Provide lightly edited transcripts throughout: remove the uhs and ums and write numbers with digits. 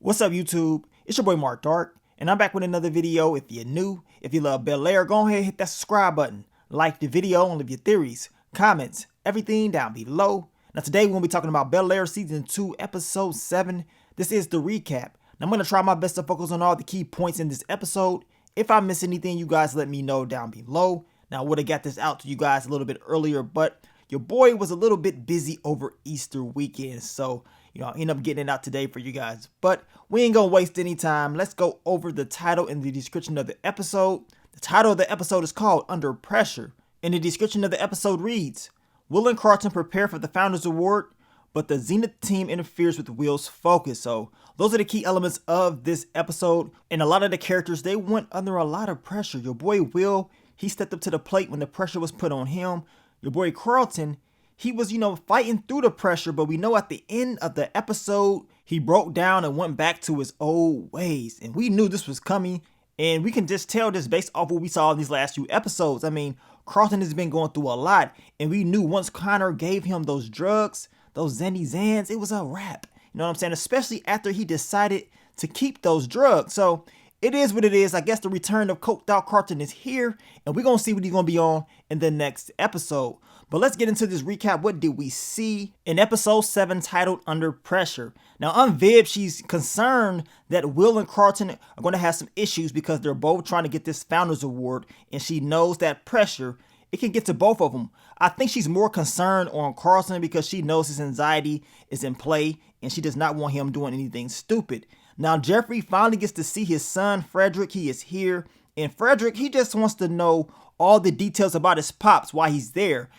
What's up, YouTube? It's your boy Mark Dark, and I'm back with another video. If you're new, if you love Bel-Air, go ahead and hit that subscribe button. Like the video and leave your theories, comments, everything down below. Now today we're going to be talking about Bel-Air Season 2, Episode 7. This is the recap. Now I'm going to try my best to focus on all the key points in this episode. If I miss anything, you guys let me know down below. Now I would have got this out to you guys a little bit earlier, but your boy was a little bit busy over Easter weekend, so I'll end up getting it out today for you guys. But we ain't gonna waste any time. Let's go over the title and the description of the episode. The title of the episode is called Under Pressure. And the description of the episode reads, Will and Carlton prepare for the Founders Award, but the Zenith team interferes with Will's focus. So those are the key elements of this episode. And a lot of the characters, they went under a lot of pressure. Your boy Will, he stepped up to the plate when the pressure was put on him. Your boy Carlton, he was, fighting through the pressure, but we know at the end of the episode, he broke down and went back to his old ways. And we knew this was coming, and we can just tell this based off what we saw in these last few episodes. I mean, Carlton has been going through a lot, and we knew once Connor gave him those drugs, those Zans, it was a wrap. You know what I'm saying? Especially after he decided to keep those drugs. So it is what it is. I guess the return of coked out Carlton is here, and we're going to see what he's going to be on in the next episode. But let's get into this recap. What did we see in episode 7 titled Under Pressure? Now, Viv, she's concerned that Will and Carlton are going to have some issues because they're both trying to get this Founders Award, and she knows that pressure, it can get to both of them. I think she's more concerned on Carlton because she knows his anxiety is in play, and she does not want him doing anything stupid. Now, Jeffrey finally gets to see his son, Frederick. He is here, and Frederick, he just wants to know all the details about his pops, why he's there,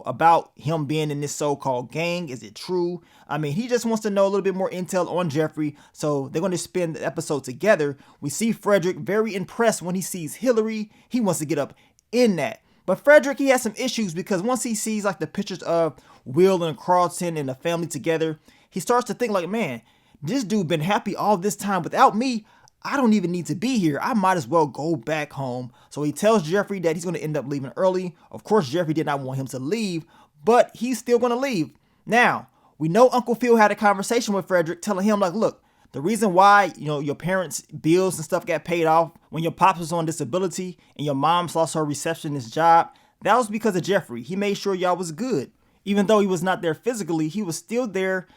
about him being in this so-called gang. Is it true? I mean, he just wants to know a little bit more intel on Jeffrey, so they're going to spend the episode together. We see Frederick very impressed when he sees Hillary. He wants to get up in that. But Frederick, he has some issues because once he sees like the pictures of Will and Carlton and the family together, he starts to think like, man, this dude been happy all this time without me. I don't even need to be here. I might as well go back home. So he tells Jeffrey that he's going to end up leaving early. Of course, Jeffrey did not want him to leave, but he's still going to leave. Now, we know Uncle Phil had a conversation with Frederick telling him like, look, the reason why, your parents' bills and stuff got paid off when your pops was on disability and your mom's lost her receptionist job, that was because of Jeffrey. He made sure y'all was good. Even though he was not there physically, he was still there,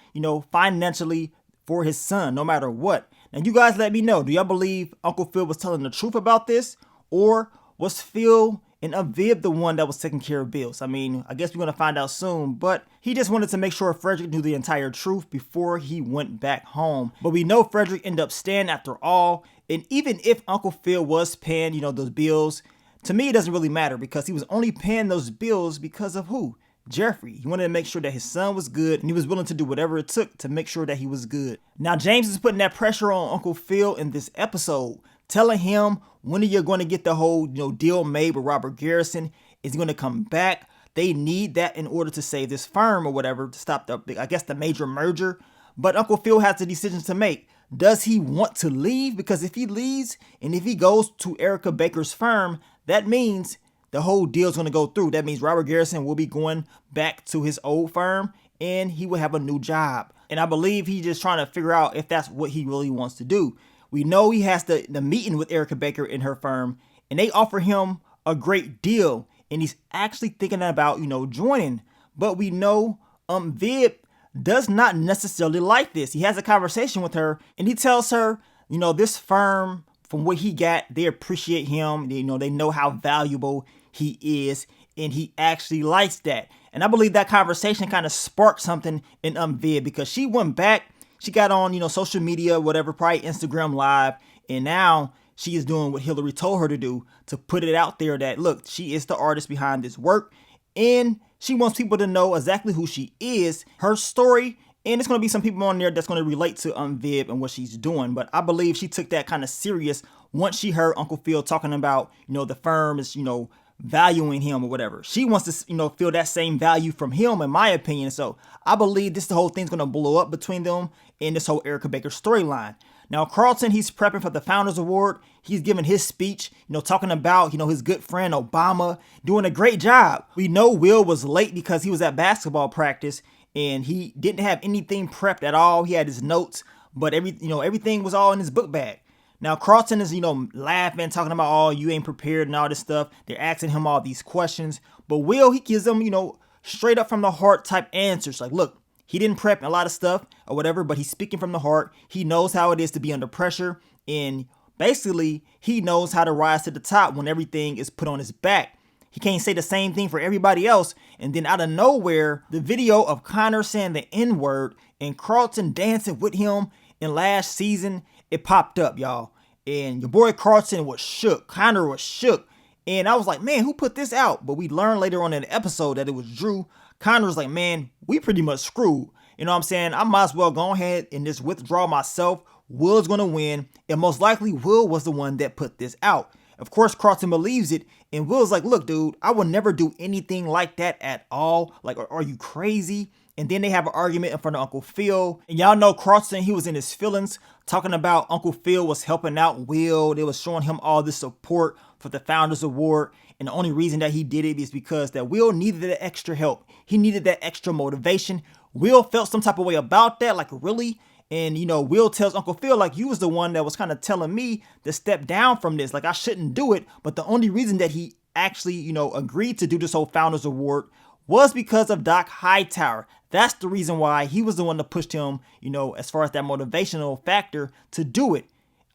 financially for his son, no matter what. Now, you guys let me know. Do y'all believe Uncle Phil was telling the truth about this? Or was Phil and Viv the one that was taking care of bills? I mean, I guess we're going to find out soon. But he just wanted to make sure Frederick knew the entire truth before he went back home. But we know Frederick ended up staying after all. And even if Uncle Phil was paying, those bills, to me, it doesn't really matter because he was only paying those bills because of who? Jeffrey. He wanted to make sure that his son was good, and he was willing to do whatever it took to make sure that he was good. Now, James is putting that pressure on Uncle Phil in this episode, telling him when are you going to get the whole deal made with Robert Garrison? Is he going to come back? They need that in order to save this firm or whatever, to stop the major merger. But Uncle Phil has the decision to make. Does he want to leave? Because if he leaves and if he goes to Erica Baker's firm, that means the whole deal is going to go through. That means Robert Garrison will be going back to his old firm and he will have a new job. And I believe he's just trying to figure out if that's what he really wants to do. We know he has the meeting with Erica Baker in her firm and they offer him a great deal. And he's actually thinking about, joining. But we know Viv does not necessarily like this. He has a conversation with her and he tells her, this firm, from what he got, they appreciate him. They know how valuable he is, and he actually likes that. And I believe that conversation kind of sparked something in Viv because she went back, she got on, social media, whatever, probably Instagram Live, and now she is doing what Hillary told her to do, to put it out there that, look, she is the artist behind this work, and she wants people to know exactly who she is, her story. And it's going to be some people on there that's going to relate to Viv and what she's doing. But I believe she took that kind of serious once she heard Uncle Phil talking about, the firm is, valuing him or whatever. She wants to, feel that same value from him, in my opinion. So I believe the whole thing's going to blow up between them in this whole Erica Baker storyline. Now, Carlton, he's prepping for the Founders Award. He's giving his speech, talking about, his good friend Obama, doing a great job. We know Will was late because he was at basketball practice and he didn't have anything prepped at all. He had his notes, but everything was all in his book bag. Now Carlton is, laughing, talking about, oh, you ain't prepared and all this stuff. They're asking him all these questions. But Will, he gives them, straight up from the heart type answers. Like, look, he didn't prep a lot of stuff or whatever, but he's speaking from the heart. He knows how it is to be under pressure. And basically, he knows how to rise to the top when everything is put on his back. He can't say the same thing for everybody else. And then out of nowhere, the video of Connor saying the N-word and Carlton dancing with him in last season, it popped up, y'all. And your boy Carlton was shook. Connor was shook. And I was like, man, who put this out? But we learned later on in the episode that it was Drew. Connor was like, man, we pretty much screwed. You know what I'm saying? I might as well go ahead and just withdraw myself. Will's going to win. And most likely Will was the one that put this out. Of course, Carlton believes it. And Will's like, look, dude, I will never do anything like that at all. Like, are you crazy? And then they have an argument in front of Uncle Phil. And y'all know Carlton, he was in his feelings, talking about Uncle Phil was helping out Will. They was showing him all this support for the Founders Award. And the only reason that he did it is because that Will needed that extra help. He needed that extra motivation. Will felt some type of way about that, like really. And, Will tells Uncle Phil, like, you was the one that was kind of telling me to step down from this. Like, I shouldn't do it. But the only reason that he actually, agreed to do this whole Founders Award was because of Doc Hightower. That's the reason why he was the one that pushed him, as far as that motivational factor to do it.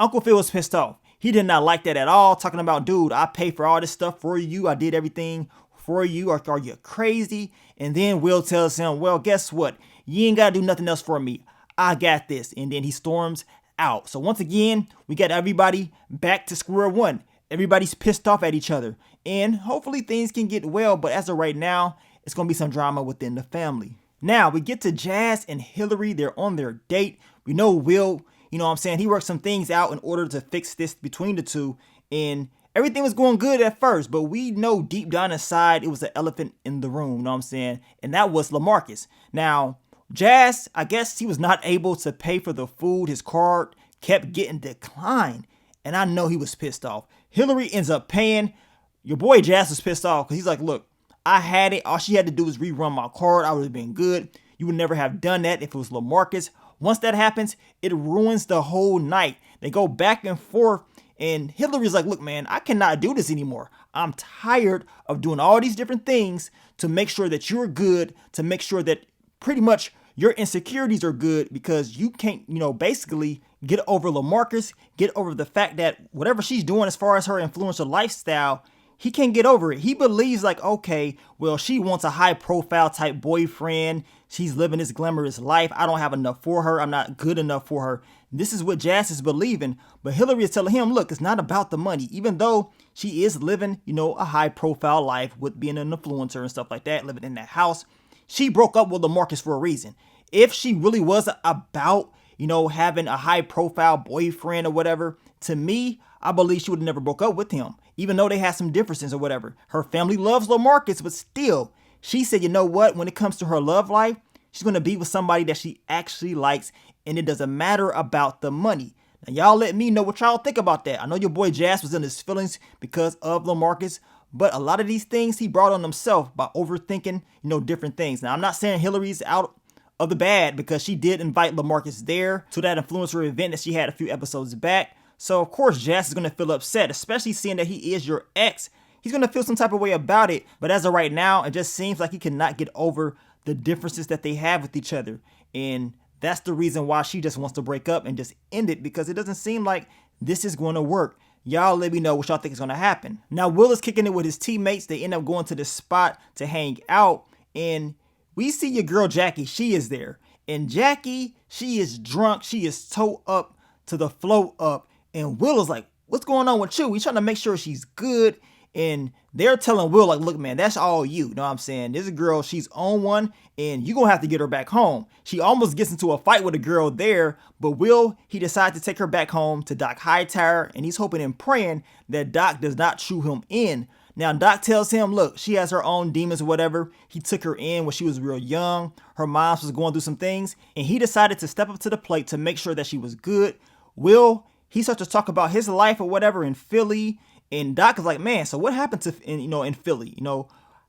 Uncle Phil was pissed off. He did not like that at all. Talking about, dude, I paid for all this stuff for you. I did everything for you. Are you crazy? And then Will tells him, well, guess what? You ain't got to do nothing else for me. I got this. And then he storms out. So once again, we got everybody back to square one. Everybody's pissed off at each other. And hopefully things can get well. But as of right now, it's going to be some drama within the family. Now, we get to Jazz and Hillary. They're on their date. We know Will, he worked some things out in order to fix this between the two. And everything was going good at first. But we know deep down inside, it was an elephant in the room, And that was LaMarcus. Now, Jazz, I guess he was not able to pay for the food. His card kept getting declined. And I know he was pissed off. Hillary ends up paying. Your boy Jazz was pissed off because he's like, look, I had it. All she had to do was rerun my card. I would have been good. You would never have done that if it was LaMarcus. Once that happens, it ruins the whole night. They go back and forth. And Hillary's like, look, man, I cannot do this anymore. I'm tired of doing all these different things to make sure that you're good, to make sure that pretty much your insecurities are good, because you can't, basically get over LaMarcus, get over the fact that whatever she's doing as far as her influential lifestyle, he can't get over it. He believes like, okay, well, she wants a high profile type boyfriend. She's living this glamorous life. I don't have enough for her. I'm not good enough for her. This is what Jazz is believing. But Hillary is telling him, look, it's not about the money. Even though she is living, a high profile life with being an influencer and stuff like that, living in that house. She broke up with LaMarcus for a reason. If she really was about, having a high profile boyfriend or whatever, to me, I believe she would have never broke up with him, even though they had some differences or whatever. Her family loves LaMarcus, but still, she said, you know what? When it comes to her love life, she's going to be with somebody that she actually likes, and it doesn't matter about the money. Now, y'all let me know what y'all think about that. I know your boy Jazz was in his feelings because of LaMarcus, but a lot of these things he brought on himself by overthinking, different things. Now, I'm not saying Hillary's out of the bad because she did invite LaMarcus there to that influencer event that she had a few episodes back. So, of course, Jazz is going to feel upset, especially seeing that he is your ex. He's going to feel some type of way about it. But as of right now, it just seems like he cannot get over the differences that they have with each other. And that's the reason why she just wants to break up and just end it, because it doesn't seem like this is going to work. Y'all let me know what y'all think is going to happen. Now, Will is kicking it with his teammates. They end up going to the spot to hang out. And we see your girl Jackie. She is there. And Jackie, she is drunk. She is toe up to the float up. And Will is like, what's going on with you? He's trying to make sure she's good. And they're telling Will, like, look, man, that's all you. You know what I'm saying? This girl, she's on one, and you're going to have to get her back home. She almost gets into a fight with a girl there, but Will, he decides to take her back home to Doc Hightower, and he's hoping and praying that Doc does not chew him in. Now, Doc tells him, look, she has her own demons or whatever. He took her in when she was real young. Her mom was going through some things, and he decided to step up to the plate to make sure that she was good. Will, he starts to talk about his life or whatever in Philly. And Doc is like, man, so what happened in Philly?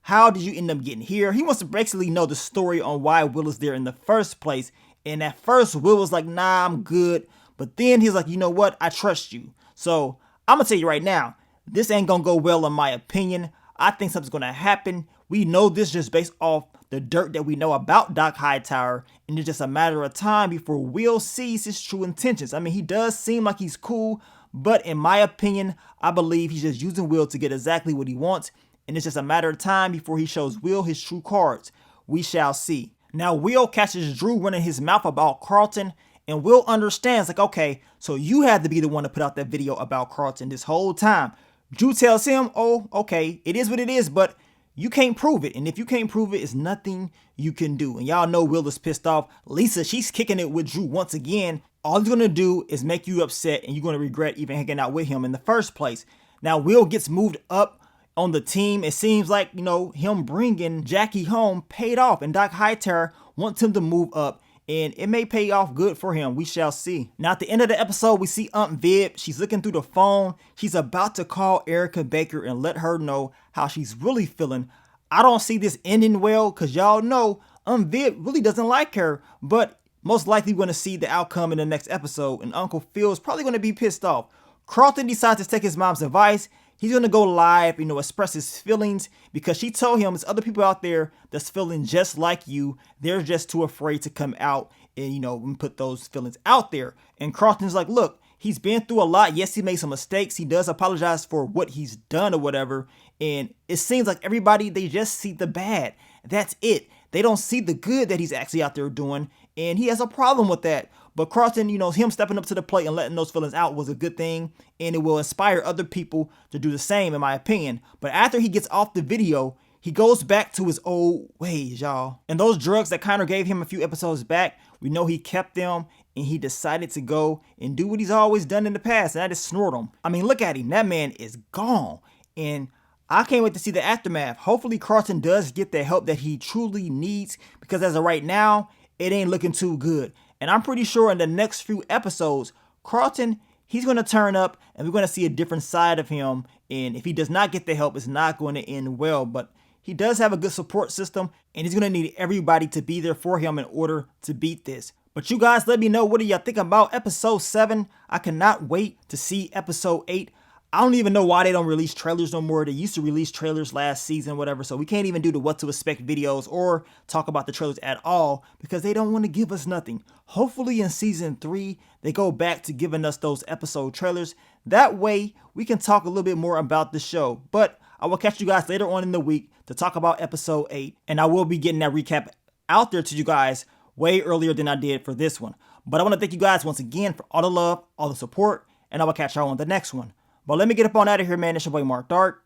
How did you end up getting here? He wants to basically know the story on why Will is there in the first place. And at first, Will was like, nah, I'm good. But then he's like, you know what? I trust you. So I'm going to tell you right now, this ain't going to go well in my opinion. I think something's going to happen. We know this just based off the dirt that we know about Doc Hightower. And it's just a matter of time before Will sees his true intentions. I mean, he does seem like he's cool. But in my opinion, I believe he's just using Will to get exactly what he wants. And it's just a matter of time before he shows Will his true cards. We shall see. Now, Will catches Drew running his mouth about Carlton, and Will understands, like, okay, so you had to be the one to put out that video about Carlton this whole time. Drew tells him, oh, okay, it is what it is, but you can't prove it. And if you can't prove it, it's nothing you can do. And y'all know Will is pissed off. Lisa, she's kicking it with Drew once again. All he's going to do is make you upset, and you're going to regret even hanging out with him in the first place. Now, Will gets moved up on the team. It seems like, you know, him bringing Jackie home paid off, and Doc Hightower wants him to move up, and it may pay off good for him. We shall see. Now, at the end of the episode, we see Aunt Viv. She's looking through the phone. She's about to call Erica Baker and let her know how she's really feeling. I don't see this ending well, because y'all know Aunt Viv really doesn't like her, but most likely we're going to see the outcome in the next episode, and Uncle Phil's probably going to be pissed off. Carlton decides to take his mom's advice. He's going to go live, you know, express his feelings, because she told him there's other people out there that's feeling just like you. They're just too afraid to come out and, you know, put those feelings out there. And Carlton's like, look, he's been through a lot. Yes, he made some mistakes. He does apologize for what he's done or whatever. And it seems like everybody, they just see the bad. That's it. They don't see the good that he's actually out there doing. And he has a problem with that. But Carlton, you know, him stepping up to the plate and letting those feelings out was a good thing. And it will inspire other people to do the same, in my opinion. But after he gets off the video, he goes back to his old ways, y'all. And those drugs that Connor gave him a few episodes back, we know he kept them. And he decided to go and do what he's always done in the past. And that is snort them. I mean, look at him. That man is gone. And I can't wait to see the aftermath. Hopefully Carlton does get the help that he truly needs. Because as of right now, it ain't looking too good. And I'm pretty sure in the next few episodes, Carlton, he's going to turn up and we're going to see a different side of him. And if he does not get the help, it's not going to end well. But he does have a good support system, and he's going to need everybody to be there for him in order to beat this. But you guys, let me know, what do y'all think about episode 7? I cannot wait to see episode 8. I don't even know why they don't release trailers no more. They used to release trailers last season, whatever. So we can't even do the what to expect videos or talk about the trailers at all because they don't want to give us nothing. Hopefully in season 3, they go back to giving us those episode trailers. That way we can talk a little bit more about the show. But I will catch you guys later on in the week to talk about episode 8. And I will be getting that recap out there to you guys way earlier than I did for this one. But I want to thank you guys once again for all the love, all the support, and I will catch y'all on the next one. But let me get up on out of here, man. It's your boy Mark Dark.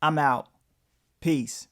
I'm out. Peace.